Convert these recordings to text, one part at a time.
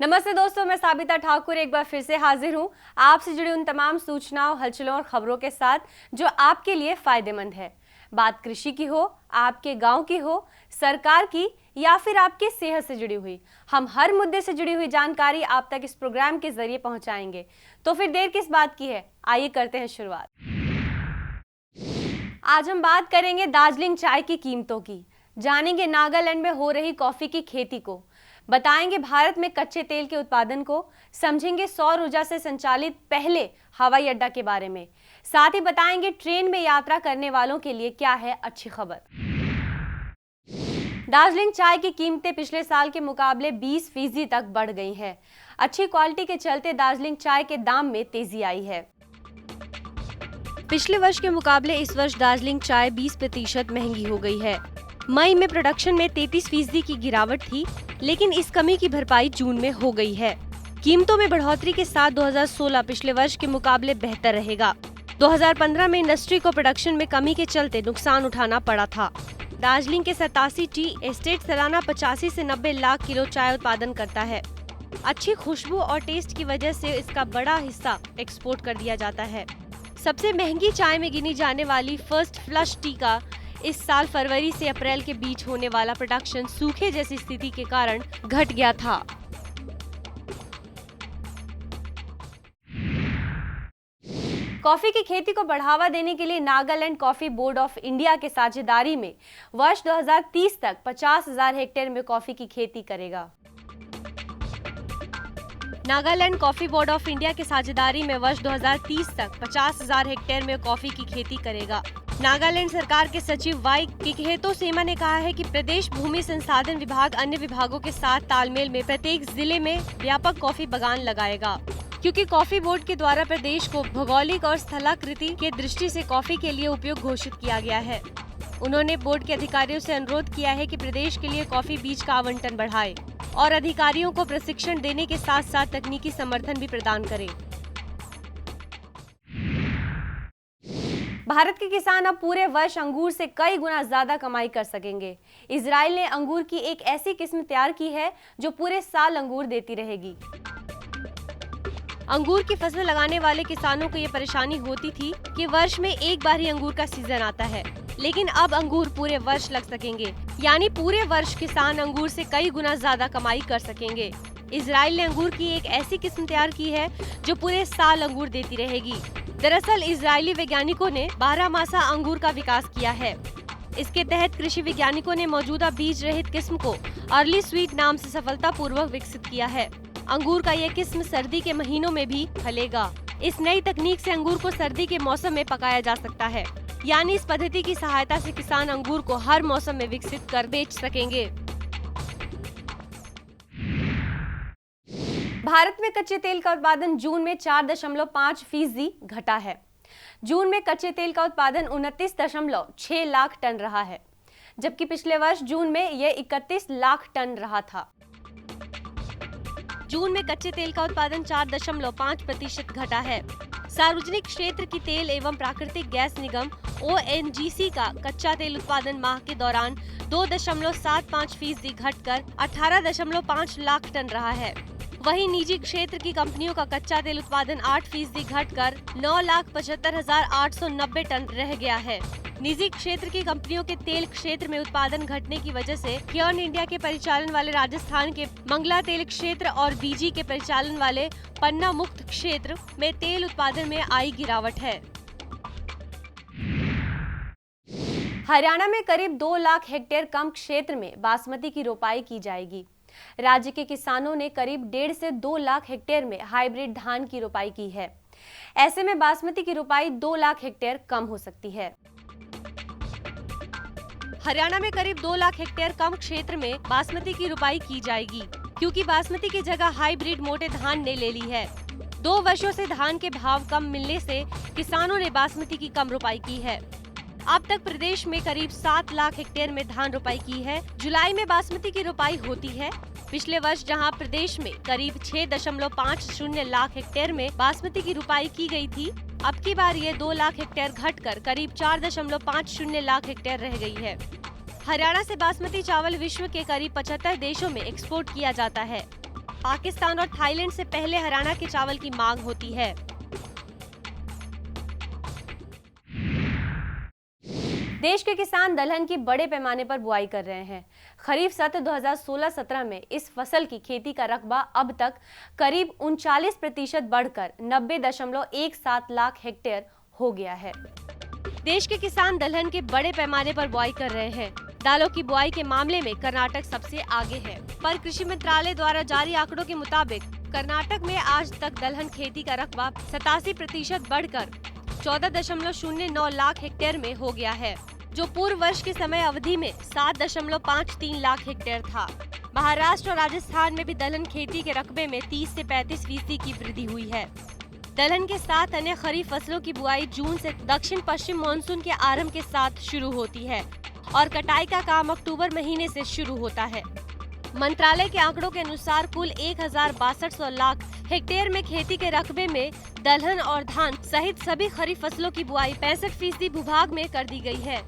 नमस्ते दोस्तों, मैं साबिता ठाकुर एक बार फिर से हाजिर हूँ आपसे जुड़ी उन तमाम सूचनाओं, हलचलों और खबरों के साथ जो आपके लिए फायदेमंद है। बात कृषि की हो, आपके गांव की हो, सरकार की या फिर आपकी सेहत से जुड़ी हुई, हम हर मुद्दे से जुड़ी हुई जानकारी आप तक इस प्रोग्राम के जरिए पहुंचाएंगे। तो फिर देर किस बात की है, आइए करते हैं शुरुआत। आज हम बात करेंगे दार्जिलिंग चाय की कीमतों की, जानेंगे नागालैंड में हो रही कॉफी की खेती को, बताएंगे भारत में कच्चे तेल के उत्पादन को, समझेंगे सौर ऊर्जा से संचालित पहले हवाई अड्डा के बारे में, साथ ही बताएंगे ट्रेन में यात्रा करने वालों के लिए क्या है अच्छी खबर। दार्जिलिंग चाय की कीमतें पिछले साल के मुकाबले 20% तक बढ़ गई हैं। अच्छी क्वालिटी के चलते दार्जिलिंग चाय के दाम में तेजी आई है। पिछले वर्ष के मुकाबले इस वर्ष दार्जिलिंग चाय 20% महंगी हो गई है। मई में प्रोडक्शन में 33% की गिरावट थी, लेकिन इस कमी की भरपाई जून में हो गई है। कीमतों में बढ़ोतरी के साथ 2016 पिछले वर्ष के मुकाबले बेहतर रहेगा। 2015 में इंडस्ट्री को प्रोडक्शन में कमी के चलते नुकसान उठाना पड़ा था। दार्जिलिंग के 87 टी एस्टेट सालाना 85 से 90 लाख किलो चाय उत्पादन करता है। अच्छी खुशबू और टेस्ट की वजह से इसका बड़ा हिस्सा एक्सपोर्ट कर दिया जाता है। सबसे महंगी चाय में गिनी जाने वाली फर्स्ट फ्लश टी का इस साल फरवरी से अप्रैल के बीच होने वाला प्रोडक्शन सूखे जैसी स्थिति के कारण घट गया था। कॉफी की खेती को बढ़ावा देने के लिए Nagaland coffee board of India के साझेदारी में वर्ष 2030 तक 50,000 हेक्टेयर में कॉफी की खेती करेगा। Nagaland coffee board of India के साझेदारी में वर्ष 2030 तक 50,000 हेक्टेयर में कॉफी की खेती करेगा। नागालैंड सरकार के सचिव वाई किकेतो सेमा ने कहा है कि प्रदेश भूमि संसाधन विभाग अन्य विभागों के साथ तालमेल में प्रत्येक जिले में व्यापक कॉफी बागान लगाएगा, क्योंकि कॉफी बोर्ड के द्वारा प्रदेश को भौगोलिक और स्थलाकृति के दृष्टि से कॉफी के लिए उपयोग घोषित किया गया है। उन्होंने बोर्ड के अधिकारियों से अनुरोध किया है कि प्रदेश के लिए कॉफी बीज का आवंटन बढ़ाए और अधिकारियों को प्रशिक्षण देने के साथ साथ तकनीकी समर्थन भी प्रदान करें। भारत के किसान अब पूरे वर्ष अंगूर से कई गुना ज्यादा कमाई कर सकेंगे। इजराइल ने अंगूर की एक ऐसी किस्म तैयार की है जो पूरे साल अंगूर देती रहेगी। अंगूर की फसल लगाने वाले किसानों को ये परेशानी होती थी कि वर्ष में एक बार ही अंगूर का सीजन आता है, लेकिन अब अंगूर पूरे वर्ष लग सकेंगे, यानी पूरे वर्ष किसान अंगूर से कई गुना ज्यादा कमाई कर सकेंगे। इजराइल ने अंगूर की एक ऐसी किस्म तैयार की है जो पूरे साल अंगूर देती रहेगी। दरअसल इजरायली वैज्ञानिकों ने 12 अंगूर का विकास किया है। इसके तहत कृषि वैज्ञानिकों ने मौजूदा बीज रहित किस्म को अर्ली स्वीट नाम से सफलतापूर्वक विकसित किया है। अंगूर का यह किस्म सर्दी के महीनों में भी फलेगा। इस नई तकनीक से अंगूर को सर्दी के मौसम में पकाया जा सकता है, यानी इस पद्धति की सहायता से किसान अंगूर को हर मौसम में विकसित कर बेच सकेंगे। भारत में कच्चे तेल का उत्पादन जून में 4.5% घटा है। जून में कच्चे तेल का उत्पादन 29.6 लाख टन रहा है, जबकि पिछले वर्ष जून में यह 31 लाख टन रहा था। जून में कच्चे तेल का उत्पादन 4.5% घटा है। सार्वजनिक क्षेत्र की तेल एवं प्राकृतिक गैस निगम ONGC का कच्चा तेल उत्पादन माह के दौरान 2.75% घटकर 18.5 लाख टन रहा है। वहीं निजी क्षेत्र की कंपनियों का कच्चा तेल उत्पादन 8% घटकर 9,75,890 टन रह गया है। निजी क्षेत्र की कंपनियों के तेल क्षेत्र में उत्पादन घटने की वजह से क्योर्न इंडिया के परिचालन वाले राजस्थान के मंगला तेल क्षेत्र और बीजी के परिचालन वाले पन्ना मुक्त क्षेत्र में तेल उत्पादन में आई गिरावट है। हरियाणा में करीब 2 लाख हेक्टेयर कम क्षेत्र में बासमती की रोपाई की जाएगी। राज्य के किसानों ने करीब 1.5 से 2 लाख हेक्टेयर में हाइब्रिड धान की रोपाई की है। ऐसे में बासमती की रोपाई 2 लाख हेक्टेयर कम हो सकती है। हरियाणा में करीब 2 लाख हेक्टेयर कम क्षेत्र में बासमती की रोपाई की जाएगी, क्योंकि बासमती की जगह हाइब्रिड मोटे धान ने ले ली है। 2 वर्षों से धान के भाव कम मिलने से किसानों ने बासमती की कम रोपाई की है। अब तक प्रदेश में करीब 7 लाख हेक्टेयर में धान रोपाई की है। जुलाई में बासमती की रोपाई होती है। पिछले वर्ष जहां प्रदेश में करीब 6.50 लाख हेक्टेयर में बासमती की रुपाई की गई थी, अब की बार ये 2 लाख हेक्टेयर घटकर करीब 4.50 लाख हेक्टेयर रह गई है। हरियाणा से बासमती चावल विश्व के करीब 75 देशों में एक्सपोर्ट किया जाता है। पाकिस्तान और थाईलैंड से पहले हरियाणा के चावल की मांग होती है। देश के किसान दलहन की बड़े पैमाने पर बुआई कर रहे हैं। खरीफ सत्र 2016-17 में इस फसल की खेती का रकबा अब तक करीब 39% बढ़कर 90.17 लाख हेक्टेयर हो गया है। देश के किसान दलहन के बड़े पैमाने पर बुआई कर रहे हैं। दालों की बुआई के मामले में कर्नाटक सबसे आगे है, पर कृषि मंत्रालय द्वारा जारी आंकड़ों के मुताबिक कर्नाटक में आज तक दलहन खेती का रकबा 87% बढ़कर 14.09 लाख हेक्टेयर में हो गया है, जो पूर्व वर्ष के समय अवधि में 7.53 लाख हेक्टेयर था। महाराष्ट्र और राजस्थान में भी दलहन खेती के रकबे में 30 से 35% की वृद्धि हुई है। दलहन के साथ अन्य खरीफ फसलों की बुआई जून से दक्षिण पश्चिम मानसून के आरंभ के साथ शुरू होती है और कटाई का काम अक्टूबर महीने से शुरू होता है। मंत्रालय के आंकड़ों के अनुसार कुल 1,6200 लाख हेक्टेयर में खेती के रकबे में दलहन और धान सहित सभी खरीफ फसलों की बुआई 65% भूभाग में कर दी गई है।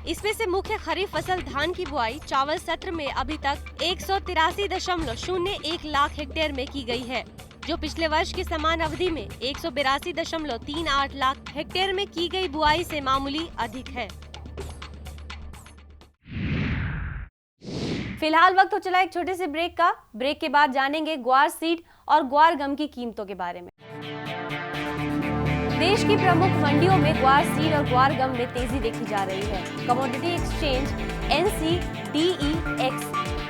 इसमें से मुख्य खरीफ फसल धान की बुआई चावल सत्र में अभी तक 183.01 लाख हेक्टेयर में की गई है, जो पिछले वर्ष की समान अवधि में 182.38 लाख हेक्टेयर में की गई बुआई से मामूली अधिक है। फिलहाल वक्त हो चला एक छोटे से ब्रेक का। ब्रेक के बाद जानेंगे ग्वार सीड और ग्वार गम की कीमतों के बारे में। देश की प्रमुख मंडियों में ग्वार सीड और ग्वार गम में तेजी देखी जा रही है। कमोडिटी एक्सचेंज NCDEX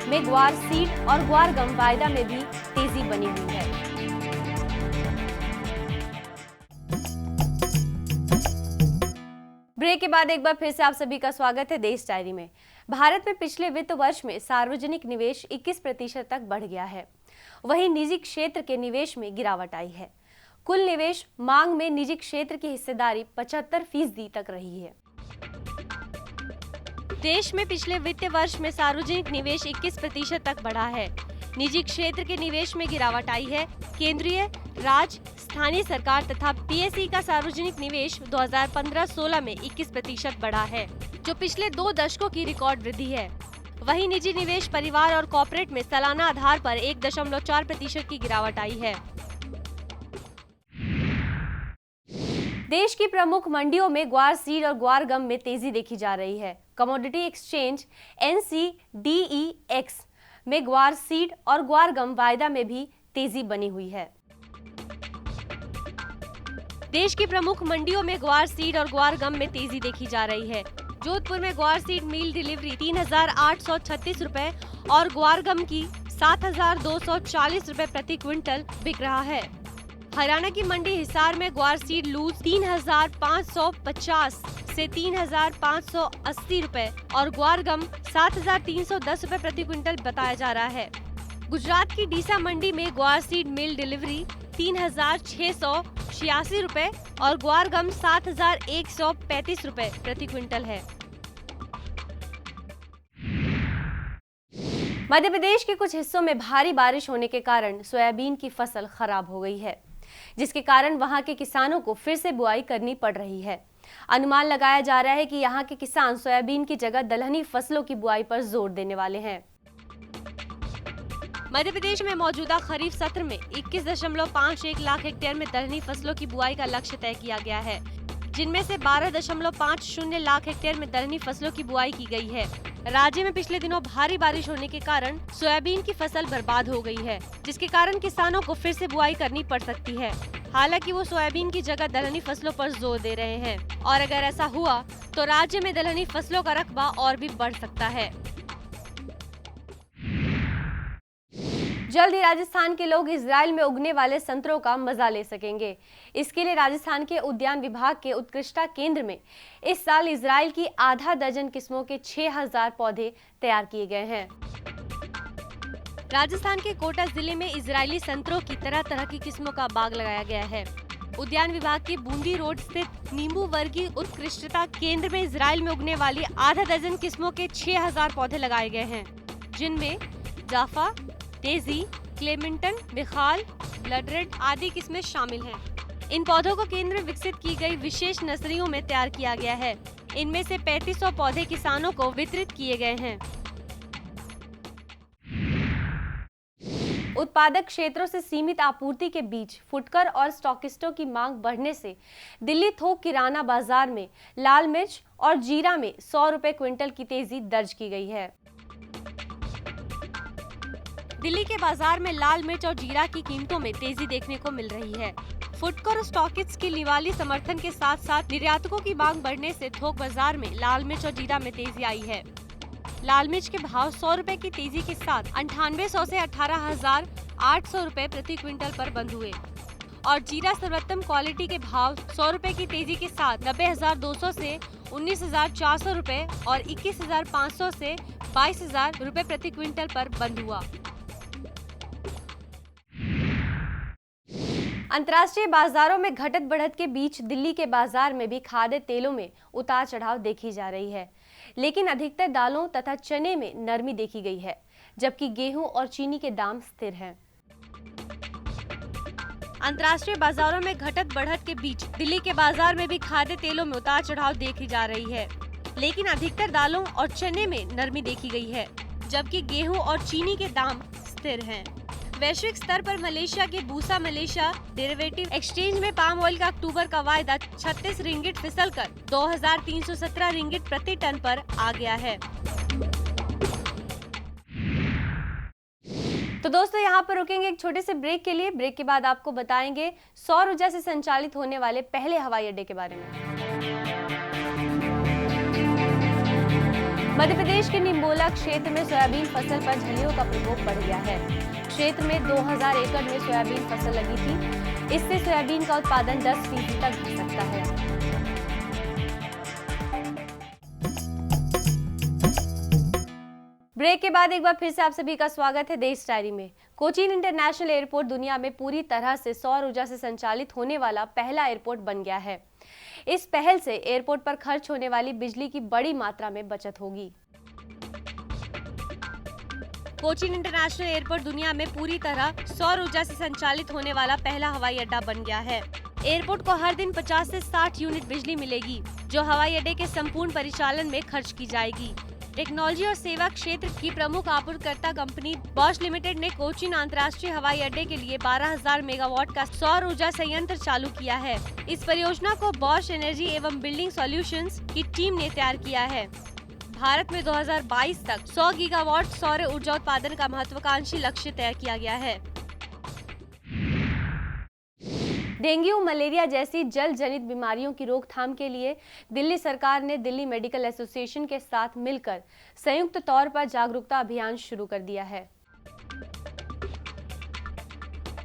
में ग्वार सीड और ग्वार गम वायदा में भी तेजी बनी हुई है। ब्रेक के बाद एक बार फिर से आप सभी का स्वागत है देश डायरी में। भारत में पिछले वित्त वर्ष में सार्वजनिक निवेश 21% तक बढ़ गया है। वहीं निजी क्षेत्र के निवेश में गिरावट आई है। कुल निवेश मांग में निजी क्षेत्र की हिस्सेदारी 75% तक रही है। देश में पिछले वित्त वर्ष में सार्वजनिक निवेश 21% तक बढ़ा है। निजी क्षेत्र के निवेश में गिरावट आई है। केंद्रीय, राज्य, स्थानीय सरकार तथा PSE का सार्वजनिक निवेश 2015-16 में 21% बढ़ा है, जो पिछले 2 दशकों की रिकॉर्ड वृद्धि है। वहीं निजी निवेश परिवार और कॉर्पोरेट में सालाना आधार पर 1.4% की गिरावट आई है। देश की प्रमुख मंडियों में ग्वार सीड और ग्वार गम में तेजी देखी जा रही है। कमोडिटी एक्सचेंज NCDEX में ग्वार सीड और ग्वार गम वायदा में भी तेजी बनी हुई है। देश की प्रमुख मंडियों में ग्वार सीड और ग्वार गम में तेजी देखी जा रही है। जोधपुर में ग्वार सीड मील डिलीवरी 3,836 रुपए और ग्वार गम की 7,240 रुपए प्रति क्विंटल बिक रहा है। हरियाणा की मंडी हिसार में ग्वार सीड लूज 3,550 से 3,580 रुपए और ग्वार गम 7,310 रुपए प्रति क्विंटल बताया जा रहा है। गुजरात की डीसा मंडी में ग्वार सीड मिल डिलीवरी 3,686 रुपए और ग्वार गम 7,135 रुपए प्रति क्विंटल है। मध्य प्रदेश के कुछ हिस्सों में भारी बारिश होने के कारण सोयाबीन की फसल खराब हो गई है, जिसके कारण वहां के किसानों को फिर से बुआई करनी पड़ रही है। अनुमान लगाया जा रहा है कि यहां के किसान सोयाबीन की जगह दलहनी फसलों की बुआई पर जोर देने वाले हैं। मध्य प्रदेश में मौजूदा खरीफ सत्र में 21.51 लाख हेक्टेयर में दलहनी फसलों की बुआई का लक्ष्य तय किया गया है, जिनमें से 12.50 लाख हेक्टेयर में दलहनी फसलों की बुआई की गई है। राज्य में पिछले दिनों भारी बारिश होने के कारण सोयाबीन की फसल बर्बाद हो गई है, जिसके कारण किसानों को फिर से बुआई करनी पड़ सकती है। हालांकि वो सोयाबीन की जगह दलहनी फसलों पर जोर दे रहे हैं और अगर ऐसा हुआ तो राज्य में दलहनी फसलों का रकबा और भी बढ़ सकता है। जल्द ही राजस्थान के लोग इजराइल में उगने वाले संतरों का मजा ले सकेंगे। इसके लिए राजस्थान के उद्यान विभाग के उत्कृष्टता केंद्र में इस साल इजराइल की आधा दर्जन किस्मों के 6000 पौधे तैयार किए गए हैं। राजस्थान के कोटा जिले में इजरायली संतरों की तरह तरह की किस्मों का बाग लगाया गया है। उद्यान विभाग के बूंदी रोड स्थित नींबू वर्गीय उत्कृष्टता केंद्र में इजराइल में उगने वाली आधा दर्जन किस्मों के 6000 पौधे लगाए गए हैं, जिनमें जाफा, डेजी, क्लेमेंटन, मिखाल, ब्लड रेड आदि किस्में शामिल हैं। इन पौधों को केंद्र में विकसित की गई विशेष नर्सरियों में तैयार किया गया है। इनमें से 3500 पौधे किसानों को वितरित किए गए हैं। उत्पादक क्षेत्रों से सीमित आपूर्ति के बीच फुटकर और स्टॉकिस्टों की मांग बढ़ने से दिल्ली थोक किराना बाजार में लाल मिर्च और जीरा में 100 रुपए क्विंटल की तेजी दर्ज की गई है। दिल्ली के बाजार में लाल मिर्च और जीरा की कीमतों में तेजी देखने को मिल रही है। फुटकर और स्टॉकिस्ट्स की निवाली समर्थन के साथ साथ निर्यातकों की मांग बढ़ने से थोक बाजार में लाल मिर्च और जीरा में तेजी आई है। लाल मिर्च के भाव 100 रुपए की तेजी के साथ 9800 से 18,800 रुपए प्रति क्विंटल पर बंद हुए और जीरा सर्वोत्तम क्वालिटी के भाव 100 रुपए की तेजी के साथ 90,200 से 19,400 रुपए और 21,500 से 22,000 रुपए प्रति क्विंटल पर बंद हुआ। अंतर्राष्ट्रीय बाजारों में घटत बढ़त के बीच दिल्ली के बाजार में भी खाद्य तेलों में उतार चढ़ाव देखी जा रही है, लेकिन अधिकतर दालों तथा चने में नरमी देखी गई है, जबकि गेहूं और चीनी के दाम स्थिर हैं। अंतर्राष्ट्रीय बाजारों में घटत बढ़त के बीच दिल्ली के बाजार में भी खाद्य तेलों में उतार चढ़ाव देखी जा रही है, लेकिन अधिकतर दालों और चने में नरमी देखी गई है, जबकि गेहूं और चीनी के दाम स्थिर हैं। वैश्विक स्तर पर मलेशिया के बूसा मलेशिया डेरिवेटिव एक्सचेंज में पाम ऑयल का अक्टूबर का वायदा 36 रिंगिट फिसलकर 2,317 रिंगिट प्रति टन पर आ गया है। तो दोस्तों यहाँ पर रुकेंगे एक छोटे से ब्रेक के लिए। ब्रेक के बाद आपको बताएंगे सौर ऊर्जा से संचालित होने वाले पहले हवाई अड्डे के बारे में। मध्य प्रदेश के निम्बोला क्षेत्र में सोयाबीन फसल पर झलियों का प्रकोप बढ़ गया है। क्षेत्र में 2000 एकड़ में सोयाबीन फसल लगी थी। इससे सोयाबीन का उत्पादन 10% तक घट सकता है। ब्रेक के बाद एक बार फिर से आप सभी का स्वागत है देश डायरी में। कोचीन इंटरनेशनल एयरपोर्ट दुनिया में पूरी तरह से सौर ऊर्जा से संचालित होने वाला पहला एयरपोर्ट बन गया है। इस पहल से एयरपोर्ट पर खर्च होने वाली बिजली की बड़ी मात्रा में बचत होगी। कोचीन इंटरनेशनल एयरपोर्ट दुनिया में पूरी तरह सौर ऊर्जा से संचालित होने वाला पहला हवाई अड्डा बन गया है। एयरपोर्ट को हर दिन 50 से 60 यूनिट बिजली मिलेगी, जो हवाई अड्डे के संपूर्ण परिचालन में खर्च की जाएगी। टेक्नोलॉजी और सेवा क्षेत्र की प्रमुख आपूर्तिकर्ता कंपनी बॉश लिमिटेड ने कोचीन अंतर्राष्ट्रीय हवाई अड्डे के लिए 12,000 मेगावाट का सौर ऊर्जा संयंत्र चालू किया है। इस परियोजना को बॉश एनर्जी एवं बिल्डिंग सॉल्यूशंस की टीम ने तैयार किया है। भारत में 2022 तक 100 गीगावाट सौर ऊर्जा उत्पादन का महत्वाकांक्षी लक्ष्य तय किया गया है। डेंगू, मलेरिया जैसी जल जनित बीमारियों की रोकथाम के लिए दिल्ली सरकार ने दिल्ली मेडिकल एसोसिएशन के साथ मिलकर संयुक्त तौर पर जागरूकता अभियान शुरू कर दिया है।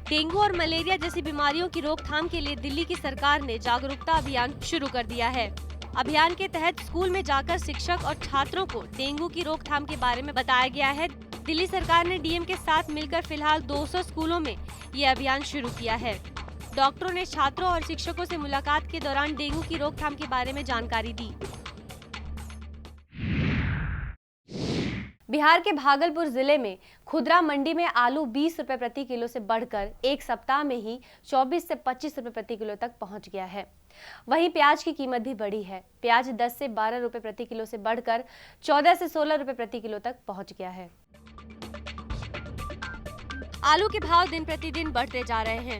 डेंगू और मलेरिया जैसी बीमारियों की रोकथाम के लिए दिल्ली की सरकार ने जागरूकता अभियान शुरू कर दिया है। अभियान के तहत स्कूल में जाकर शिक्षक और छात्रों को डेंगू की रोकथाम के बारे में बताया गया है। दिल्ली सरकार ने डीएम के साथ मिलकर फिलहाल 200 स्कूलों में ये अभियान शुरू किया है। डॉक्टरों ने छात्रों और शिक्षकों से मुलाकात के दौरान डेंगू की रोकथाम के बारे में जानकारी दी। बिहार के भागलपुर जिले में खुदरा मंडी में आलू 20 रुपए प्रति किलो से बढ़कर एक सप्ताह में ही 24 से 25 रुपए प्रति किलो तक पहुंच गया है। वहीं प्याज की कीमत भी बढ़ी है। प्याज 10 से 12 रुपए प्रति किलो से बढ़कर 14 से 16 रुपए प्रति किलो तक पहुंच गया है। आलू के भाव दिन प्रतिदिन बढ़ते जा रहे हैं।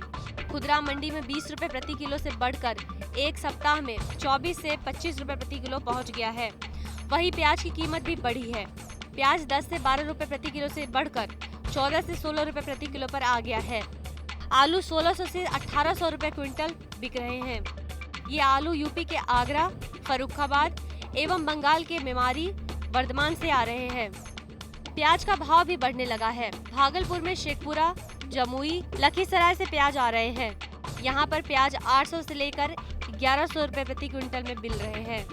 खुदरा मंडी में 20 रुपए प्रति किलो से बढ़कर एक सप्ताह में 24 से 25 रुपए प्रति किलो पहुंच गया है। वहीं प्याज की कीमत भी बढ़ी है। प्याज 10 से 12 रुपए प्रति किलो से बढ़कर 14 से 16 रुपए प्रति किलो पर आ गया है। आलू 1600 से 1800 रुपए क्विंटल बिक रहे हैं। ये आलू यूपी के आगरा, फर्रुखाबाद एवं बंगाल के मेमारी, वर्धमान से आ रहे हैं। प्याज का भाव भी बढ़ने लगा है। भागलपुर में शेखपुरा, जमुई, लखीसराय से प्याज आ रहे हैं। यहाँ पर प्याज 800 से लेकर 1100 रुपए प्रति क्विंटल में मिल रहे हैं।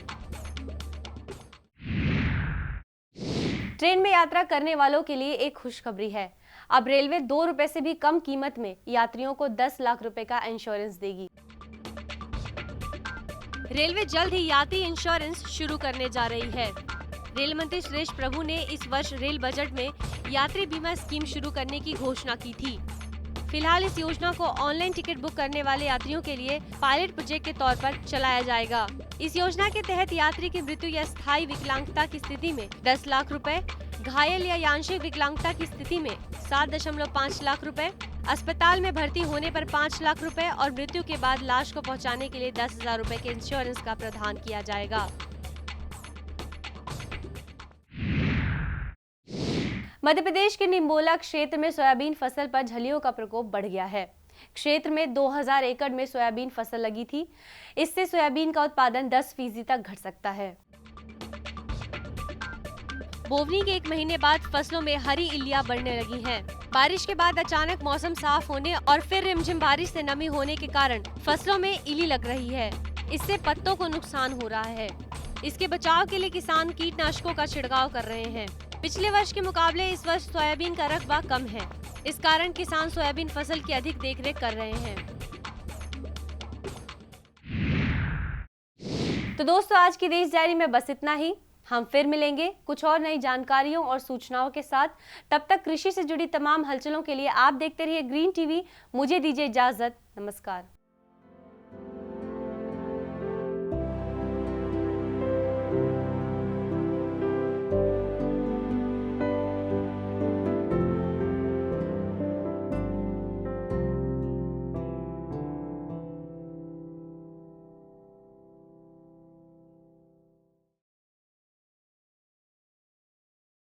ट्रेन में यात्रा करने वालों के लिए एक खुशखबरी है। अब रेलवे 2 रुपए से भी कम कीमत में यात्रियों को 10 लाख रुपए का इंश्योरेंस देगी। रेलवे जल्द ही यात्री इंश्योरेंस शुरू करने जा रही है। रेल मंत्री सुरेश प्रभु ने इस वर्ष रेल बजट में यात्री बीमा स्कीम शुरू करने की घोषणा की थी। फिलहाल इस योजना को ऑनलाइन टिकट बुक करने वाले यात्रियों के लिए पायलट प्रोजेक्ट के तौर पर चलाया जाएगा। इस योजना के तहत यात्री की मृत्यु या स्थायी विकलांगता की स्थिति में 10 लाख रुपए, घायल या आंशिक विकलांगता की स्थिति में 7.5 लाख रुपए, अस्पताल में भर्ती होने पर 5 लाख रुपए और मृत्यु के बाद लाश को पहुंचाने के लिए 10,000 रुपए के इंश्योरेंस का प्रावधान किया जाएगा। मध्य प्रदेश के निम्बोला क्षेत्र में सोयाबीन फसल पर झलियों का प्रकोप बढ़ गया है। क्षेत्र में 2000 एकड़ में सोयाबीन फसल लगी थी। इससे सोयाबीन का उत्पादन 10% तक घट सकता है। बोवनी के 1 महीने बाद फसलों में हरी इल्लियां बढ़ने लगी हैं। बारिश के बाद अचानक मौसम साफ होने और फिर रिमझिम बारिश से नमी होने के कारण फसलों में इल्ली लग रही है। इससे पत्तों को नुकसान हो रहा है। इसके बचाव के लिए किसान कीटनाशकों का छिड़काव कर रहे हैं। पिछले वर्ष के मुकाबले इस वर्ष सोयाबीन का रकबा कम है। इस कारण किसान सोयाबीन फसल की अधिक देखरेख कर रहे हैं। तो दोस्तों, आज की देश डायरी में बस इतना ही। हम फिर मिलेंगे कुछ और नई जानकारियों और सूचनाओं के साथ। तब तक कृषि से जुड़ी तमाम हलचलों के लिए आप देखते रहिए ग्रीन टीवी। मुझे दीजिए इजाजत। नमस्कार।